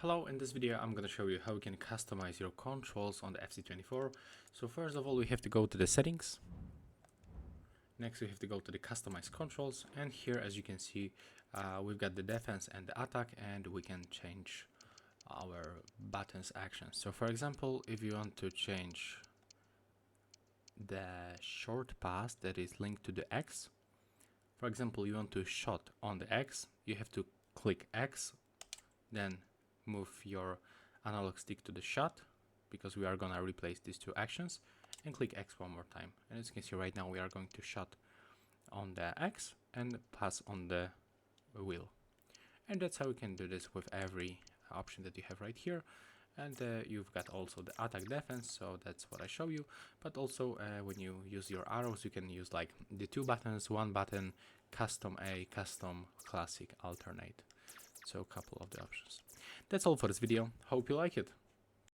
Hello, in this video I'm going to show you how you can customize your controls on the FC24. So first of all we have to go to the settings. Next we have to go to the customize controls, and here as you can see we've got the defense and the attack, and we can change our buttons actions. So for example, if you want to change the short pass that is linked to the X, for example you want to shot on the X, you have to click X, then move your analog stick to the shot, because we are gonna replace these two actions, and click X one more time. And as you can see right now we are going to shot on the X and pass on the wheel. And that's how you can do this with every option that you have right here. And you've got also the attack defense, so that's what I show you. But also when you use your arrows, you can use like the two buttons, one button, custom A, custom, classic, alternate. So a couple of the options. That's all for this video. Hope you like it.